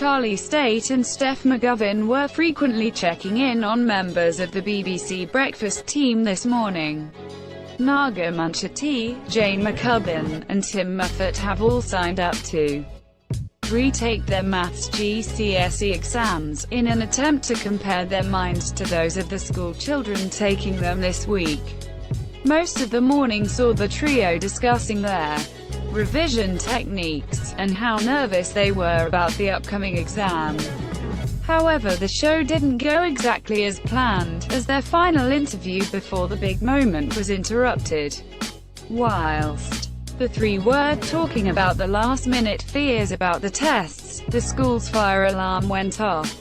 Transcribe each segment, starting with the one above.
Charlie Stayt and Steph McGovern were frequently checking in on members of the BBC breakfast team this morning. Naga Munchetty, Jane McCubbin, and Tim Moffat have all signed up to retake their maths GCSE exams, in an attempt to compare their minds to those of the school children taking them this week. Most of the morning saw the trio discussing their revision techniques, and how nervous they were about the upcoming exam. However, the show didn't go exactly as planned, as their final interview before the big moment was interrupted. Whilst the three were talking about the last-minute fears about the tests, the school's fire alarm went off.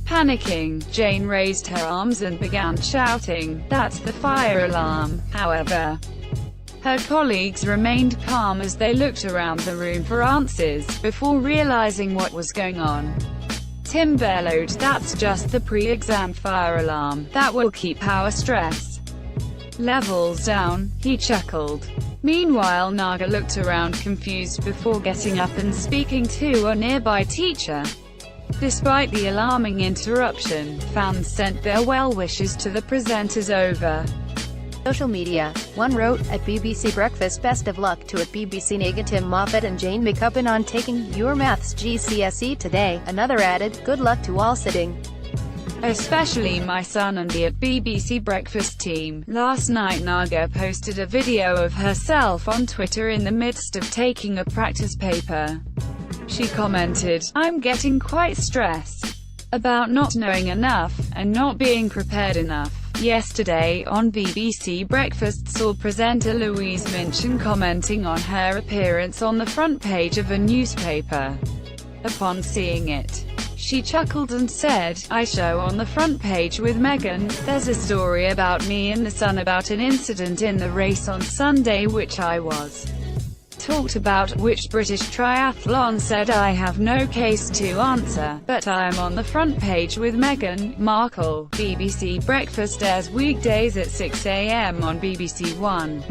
Panicking, Jane raised her arms and began shouting, "That's the fire alarm." However, her colleagues remained calm as they looked around the room for answers, before realizing what was going on. Tim bellowed, "That's just the pre-exam fire alarm. That will keep our stress levels down." He chuckled. Meanwhile, Naga looked around confused before getting up and speaking to a nearby teacher. Despite the alarming interruption, fans sent their well wishes to the presenters over social media. One wrote, "At BBC Breakfast, best of luck to at BBC Naga, Tim Moffat and Jane McCubbin on taking your maths GCSE today." Another added, "Good luck to all sitting, especially my son and the at BBC Breakfast team." Last night, Naga posted a video of herself on Twitter in the midst of taking a practice paper. She commented, "I'm getting quite stressed about not knowing enough, and not being prepared enough." Yesterday, on BBC Breakfast, saw presenter Louise Minchin commenting on her appearance on the front page of a newspaper. Upon seeing it, she chuckled and said, "I show on the front page with Meghan. There's a story about me in The Sun about an incident in the race on Sunday which I was talked about, which British triathlon said I have no case to answer, but I am on the front page with Meghan Markle." BBC Breakfast airs weekdays at 6 a.m. on BBC One.